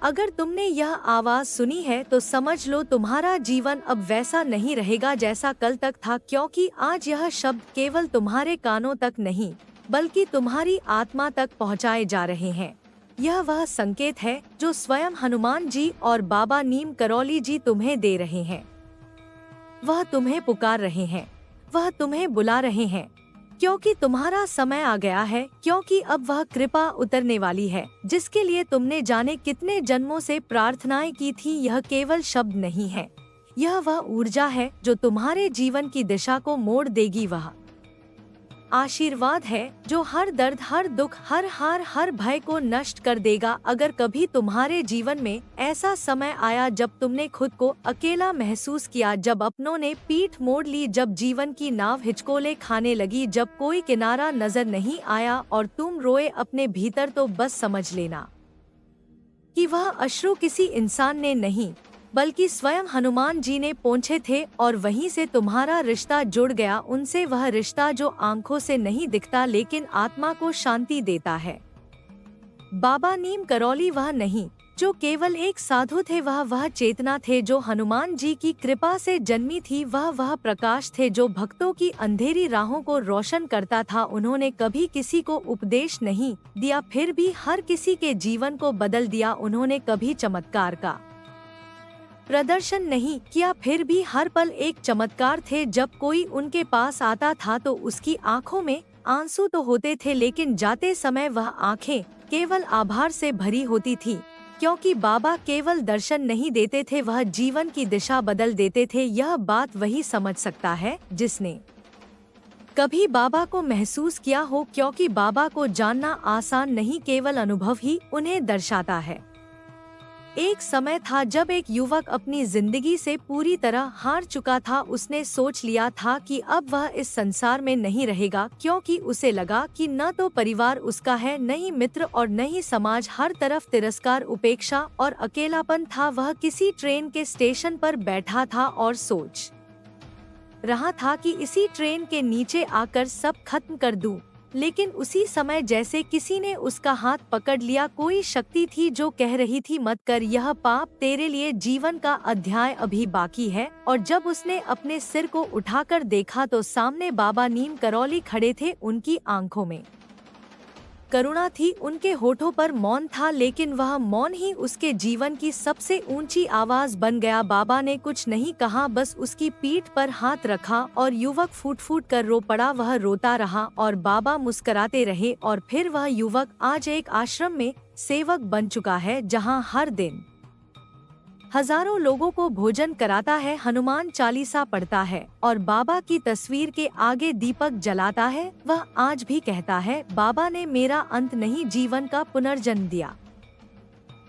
अगर तुमने यह आवाज सुनी है तो समझ लो तुम्हारा जीवन अब वैसा नहीं रहेगा जैसा कल तक था, क्योंकि आज यह शब्द केवल तुम्हारे कानों तक नहीं बल्कि तुम्हारी आत्मा तक पहुंचाए जा रहे हैं। यह वह संकेत है जो स्वयं हनुमान जी और बाबा नीम करौली जी तुम्हें दे रहे हैं। वह तुम्हें पुकार रहे हैं, वह तुम्हें बुला रहे हैं, क्योंकि तुम्हारा समय आ गया है, क्योंकि अब वह कृपा उतरने वाली है जिसके लिए तुमने जाने कितने जन्मों से प्रार्थनाएं की थी। यह केवल शब्द नहीं है, यह वह ऊर्जा है जो तुम्हारे जीवन की दिशा को मोड़ देगी। वह आशीर्वाद है जो हर दर्द, हर दुख, हर हार, हर भय को नष्ट कर देगा। अगर कभी तुम्हारे जीवन में ऐसा समय आया जब तुमने खुद को अकेला महसूस किया, जब अपनों ने पीठ मोड़ ली, जब जीवन की नाव हिचकोले खाने लगी, जब कोई किनारा नजर नहीं आया और तुम रोए अपने भीतर, तो बस समझ लेना कि वह अश्रु किसी इंसान ने नहीं बल्कि स्वयं हनुमान जी ने पोंछे थे, और वहीं से तुम्हारा रिश्ता जुड़ गया उनसे, वह रिश्ता जो आंखों से नहीं दिखता लेकिन आत्मा को शांति देता है। बाबा नीम करौली वह नहीं जो केवल एक साधु थे, वह चेतना थे जो हनुमान जी की कृपा से जन्मी थी। वह प्रकाश थे जो भक्तों की अंधेरी राहों को रोशन करता था। उन्होंने कभी किसी को उपदेश नहीं दिया, फिर भी हर किसी के जीवन को बदल दिया। उन्होंने कभी चमत्कार का प्रदर्शन नहीं किया, फिर भी हर पल एक चमत्कार थे। जब कोई उनके पास आता था तो उसकी आंखों में आंसू तो होते थे, लेकिन जाते समय वह आंखें केवल आभार से भरी होती थी, क्योंकि बाबा केवल दर्शन नहीं देते थे, वह जीवन की दिशा बदल देते थे। यह बात वही समझ सकता है जिसने कभी बाबा को महसूस किया हो, क्योंकि बाबा को जानना आसान नहीं, केवल अनुभव ही उन्हें दर्शाता है। एक समय था जब एक युवक अपनी जिंदगी से पूरी तरह हार चुका था। उसने सोच लिया था कि अब वह इस संसार में नहीं रहेगा, क्योंकि उसे लगा कि न तो परिवार उसका है, न ही मित्र और न ही समाज। हर तरफ तिरस्कार, उपेक्षा और अकेलापन था। वह किसी ट्रेन के स्टेशन पर बैठा था और सोच रहा था कि इसी ट्रेन के नीचे आकर सब खत्म कर दूं। लेकिन उसी समय जैसे किसी ने उसका हाथ पकड़ लिया, कोई शक्ति थी जो कह रही थी, मत कर यह पाप, तेरे लिए जीवन का अध्याय अभी बाकी है। और जब उसने अपने सिर को उठाकर देखा तो सामने बाबा नीम करौली खड़े थे। उनकी आंखों में करुणा थी, उनके होठों पर मौन था, लेकिन वह मौन ही उसके जीवन की सबसे ऊंची आवाज बन गया। बाबा ने कुछ नहीं कहा, बस उसकी पीठ पर हाथ रखा और युवक फूट फूट कर रो पड़ा। वह रोता रहा और बाबा मुस्कुराते रहे। और फिर वह युवक आज एक आश्रम में सेवक बन चुका है, जहां हर दिन हजारों लोगों को भोजन कराता है, हनुमान चालीसा पढ़ता है और बाबा की तस्वीर के आगे दीपक जलाता है। वह आज भी कहता है, बाबा ने मेरा अंत नहीं, जीवन का पुनर्जन्म दिया।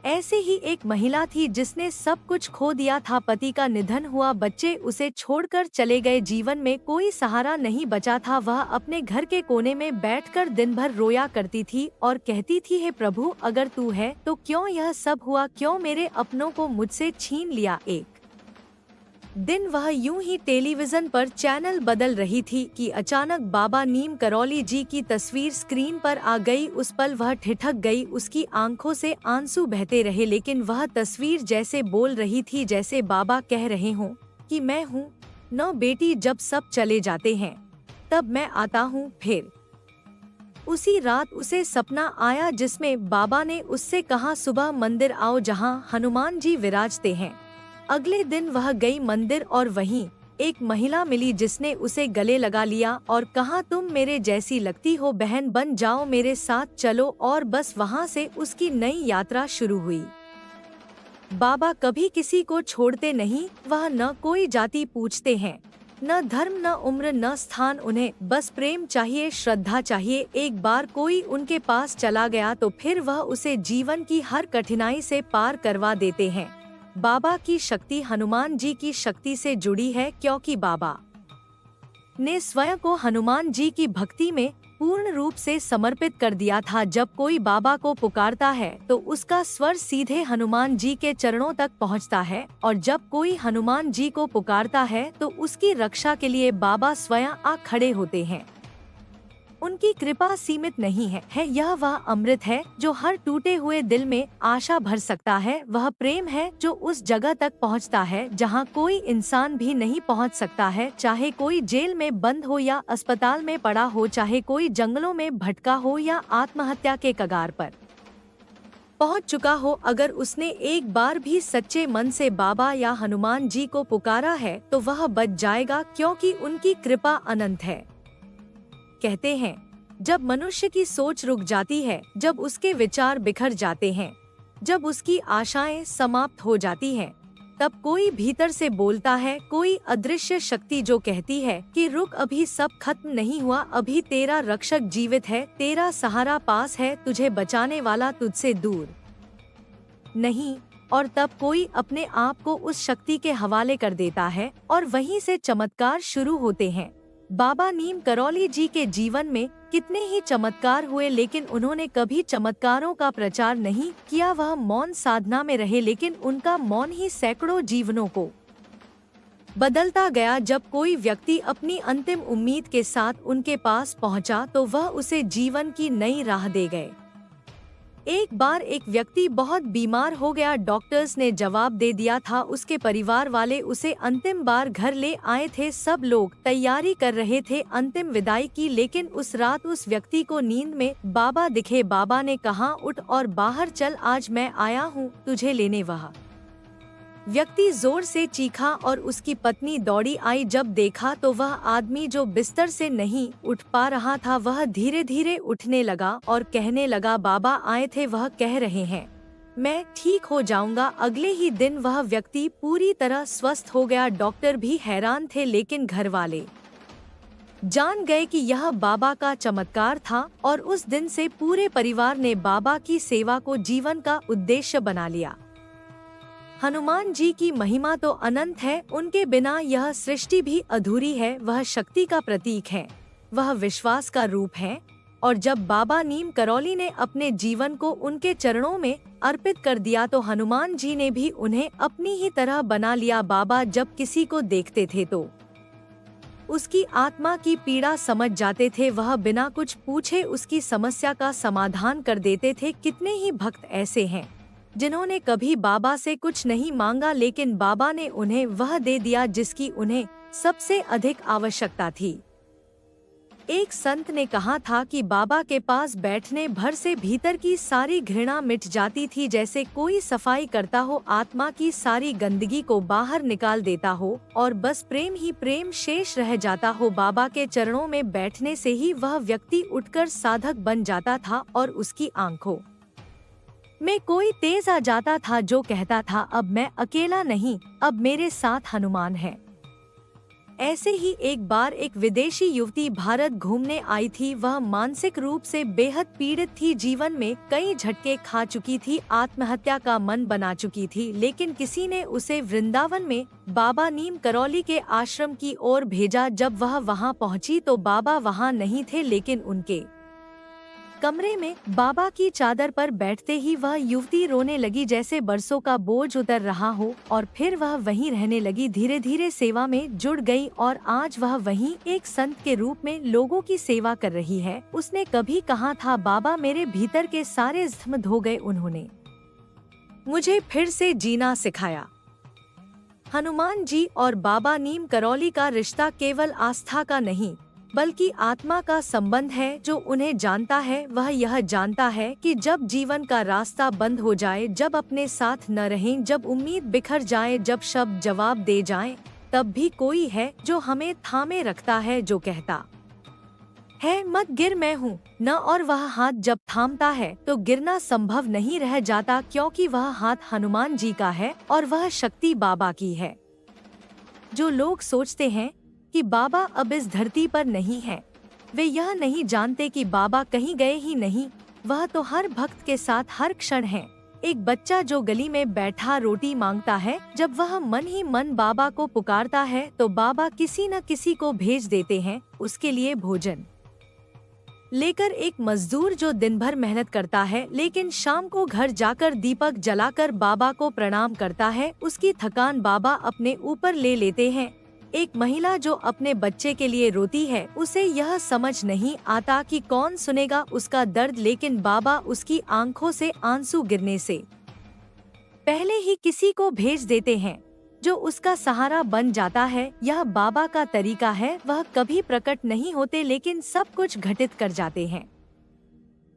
ऐसे ही एक महिला थी जिसने सब कुछ खो दिया था। पति का निधन हुआ, बच्चे उसे छोड़कर चले गए, जीवन में कोई सहारा नहीं बचा था। वह अपने घर के कोने में बैठकर दिन भर रोया करती थी और कहती थी, हे प्रभु, अगर तू है तो क्यों यह सब हुआ, क्यों मेरे अपनों को मुझसे छीन लिया। एक दिन वह यूं ही टेलीविजन पर चैनल बदल रही थी कि अचानक बाबा नीम करौली जी की तस्वीर स्क्रीन पर आ गई। उस पल वह ठिठक गई, उसकी आंखों से आंसू बहते रहे, लेकिन वह तस्वीर जैसे बोल रही थी, जैसे बाबा कह रहे हों कि मैं हूँ न बेटी, जब सब चले जाते हैं तब मैं आता हूँ फिर। उसी रात उसे सपना आया जिसमें बाबा ने उससे कहा, सुबह मंदिर आओ जहाँ हनुमान जी विराजते हैं। अगले दिन वह गई मंदिर और वहीं एक महिला मिली जिसने उसे गले लगा लिया और कहा, तुम मेरे जैसी लगती हो बहन, बन जाओ मेरे साथ चलो। और बस वहां से उसकी नई यात्रा शुरू हुई। बाबा कभी किसी को छोड़ते नहीं, वह न कोई जाति पूछते हैं, न धर्म, न उम्र, न स्थान, उन्हें बस प्रेम चाहिए, श्रद्धा चाहिए। एक बार कोई उनके पास चला गया तो फिर वह उसे जीवन की हर कठिनाई से पार करवा देते हैं। बाबा की शक्ति हनुमान जी की शक्ति से जुड़ी है, क्योंकि बाबा ने स्वयं को हनुमान जी की भक्ति में पूर्ण रूप से समर्पित कर दिया था। जब कोई बाबा को पुकारता है तो उसका स्वर सीधे हनुमान जी के चरणों तक पहुंचता है, और जब कोई हनुमान जी को पुकारता है तो उसकी रक्षा के लिए बाबा स्वयं आ खड़े होते हैं। उनकी कृपा सीमित नहीं है यह वह अमृत है जो हर टूटे हुए दिल में आशा भर सकता है। वह प्रेम है जो उस जगह तक पहुंचता है जहां कोई इंसान भी नहीं पहुंच सकता है, चाहे कोई जेल में बंद हो या अस्पताल में पड़ा हो, चाहे कोई जंगलों में भटका हो या आत्महत्या के कगार पर पहुंच चुका हो। अगर उसने एक बार भी सच्चे मन से बाबा या हनुमान जी को पुकारा है तो वह बच जाएगा, क्योंकि उनकी कृपा अनंत है। कहते हैं, जब मनुष्य की सोच रुक जाती है, जब उसके विचार बिखर जाते हैं, जब उसकी आशाएं समाप्त हो जाती हैं, तब कोई भीतर से बोलता है, कोई अदृश्य शक्ति जो कहती है कि रुक, अभी सब खत्म नहीं हुआ, अभी तेरा रक्षक जीवित है, तेरा सहारा पास है, तुझे बचाने वाला तुझसे दूर नहीं। और तब कोई अपने आप को उस शक्ति के हवाले कर देता है और वहीं से चमत्कार शुरू होते हैं। बाबा नीम करौली जी के जीवन में कितने ही चमत्कार हुए, लेकिन उन्होंने कभी चमत्कारों का प्रचार नहीं किया। वह मौन साधना में रहे, लेकिन उनका मौन ही सैकड़ों जीवनों को बदलता गया। जब कोई व्यक्ति अपनी अंतिम उम्मीद के साथ उनके पास पहुंचा तो वह उसे जीवन की नई राह दे गए। एक बार एक व्यक्ति बहुत बीमार हो गया। डॉक्टर्स ने जवाब दे दिया था, उसके परिवार वाले उसे अंतिम बार घर ले आए थे, सब लोग तैयारी कर रहे थे अंतिम विदाई की, लेकिन उस रात उस व्यक्ति को नींद में बाबा दिखे। बाबा ने कहा, उठ और बाहर चल, आज मैं आया हूँ तुझे लेने। वह व्यक्ति जोर से चीखा और उसकी पत्नी दौड़ी आई। जब देखा तो वह आदमी जो बिस्तर से नहीं उठ पा रहा था, वह धीरे धीरे उठने लगा और कहने लगा, बाबा आए थे, वह कह रहे हैं मैं ठीक हो जाऊंगा। अगले ही दिन वह व्यक्ति पूरी तरह स्वस्थ हो गया। डॉक्टर भी हैरान थे, लेकिन घर वाले जान गए कि यह बाबा का चमत्कार था और उस दिन से पूरे परिवार ने बाबा की सेवा को जीवन का उद्देश्य बना लिया। हनुमान जी की महिमा तो अनंत है, उनके बिना यह सृष्टि भी अधूरी है। वह शक्ति का प्रतीक है, वह विश्वास का रूप है। और जब बाबा नीम करौली ने अपने जीवन को उनके चरणों में अर्पित कर दिया तो हनुमान जी ने भी उन्हें अपनी ही तरह बना लिया। बाबा जब किसी को देखते थे तो उसकी आत्मा की पीड़ा समझ जाते थे। वह बिना कुछ पूछे उसकी समस्या का समाधान कर देते थे। कितने ही भक्त ऐसे हैं जिन्होंने कभी बाबा से कुछ नहीं मांगा, लेकिन बाबा ने उन्हें वह दे दिया जिसकी उन्हें सबसे अधिक आवश्यकता थी। एक संत ने कहा था कि बाबा के पास बैठने भर से भीतर की सारी घृणा मिट जाती थी, जैसे कोई सफाई करता हो, आत्मा की सारी गंदगी को बाहर निकाल देता हो और बस प्रेम ही प्रेम शेष रह जाता हो। बाबा के चरणों में बैठने से ही वह व्यक्ति उठकर साधक बन जाता था और उसकी आंखों में कोई तेज आ जाता था जो कहता था, अब मैं अकेला नहीं, अब मेरे साथ हनुमान है। ऐसे ही एक बार एक विदेशी युवती भारत घूमने आई थी। वह मानसिक रूप से बेहद पीड़ित थी, जीवन में कई झटके खा चुकी थी, आत्महत्या का मन बना चुकी थी, लेकिन किसी ने उसे वृंदावन में बाबा नीम करौली के आश्रम की ओर भेजा। जब वह वहां पहुंची तो बाबा वहां नहीं थे, लेकिन उनके कमरे में बाबा की चादर पर बैठते ही वह युवती रोने लगी, जैसे बरसों का बोझ उतर रहा हो, और फिर वह वहीं रहने लगी। धीरे धीरे सेवा में जुड़ गई और आज वह वहीं एक संत के रूप में लोगों की सेवा कर रही है। उसने कभी कहा था, बाबा मेरे भीतर के सारे जख्म धो गए, उन्होंने मुझे फिर से जीना सिखाया। हनुमान जी और बाबा नीम करौली का रिश्ता केवल आस्था का नहीं बल्कि आत्मा का संबंध है। जो उन्हें जानता है वह यह जानता है कि जब जीवन का रास्ता बंद हो जाए, जब अपने साथ न रहें, जब उम्मीद बिखर जाए, जब शब्द जवाब दे जाएं, तब भी कोई है जो हमें थामे रखता है, जो कहता है मत गिर, मैं हूँ न। और वह हाथ जब थामता है तो गिरना संभव नहीं रह जाता, क्योंकि वह हाथ हनुमान जी का है और वह शक्ति बाबा की है। जो लोग सोचते हैं कि बाबा अब इस धरती पर नहीं है, वे यह नहीं जानते कि बाबा कहीं गए ही नहीं, वह तो हर भक्त के साथ हर क्षण है। एक बच्चा जो गली में बैठा रोटी मांगता है, जब वह मन ही मन बाबा को पुकारता है तो बाबा किसी न किसी को भेज देते हैं उसके लिए भोजन लेकर। एक मजदूर जो दिन भर मेहनत करता है लेकिन शाम को घर जाकर दीपक जलाकर बाबा को प्रणाम करता है, उसकी थकान बाबा अपने ऊपर ले लेते हैं। एक महिला जो अपने बच्चे के लिए रोती है, उसे यह समझ नहीं आता कि कौन सुनेगा उसका दर्द, लेकिन बाबा उसकी आंखों से आंसू गिरने से पहले ही किसी को भेज देते हैं जो उसका सहारा बन जाता है। यह बाबा का तरीका है, वह कभी प्रकट नहीं होते लेकिन सब कुछ घटित कर जाते हैं।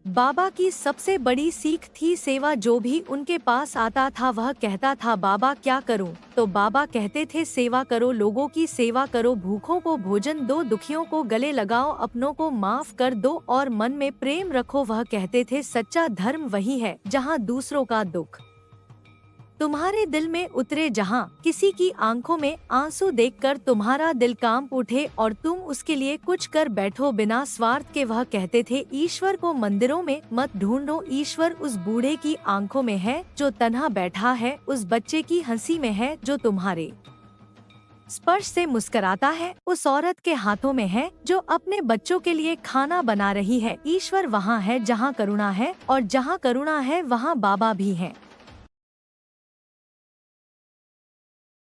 बाबा की सबसे बड़ी सीख थी सेवा। जो भी उनके पास आता था वह कहता था, बाबा क्या करूं? तो बाबा कहते थे, सेवा करो, लोगों की सेवा करो, भूखों को भोजन दो, दुखियों को गले लगाओ, अपनों को माफ कर दो और मन में प्रेम रखो। वह कहते थे, सच्चा धर्म वही है जहां दूसरों का दुख तुम्हारे दिल में उतरे, जहां किसी की आंखों में आंसू देखकर तुम्हारा दिल कांप उठे और तुम उसके लिए कुछ कर बैठो बिना स्वार्थ के। वह कहते थे, ईश्वर को मंदिरों में मत ढूंढो, ईश्वर उस बूढ़े की आंखों में है जो तन्हा बैठा है, उस बच्चे की हंसी में है जो तुम्हारे स्पर्श से मुस्कुराता है, उस औरत के हाथों में है जो अपने बच्चों के लिए खाना बना रही है। ईश्वर वहाँ है जहाँ करुणा है, और जहाँ करुणा है वहाँ बाबा भी है।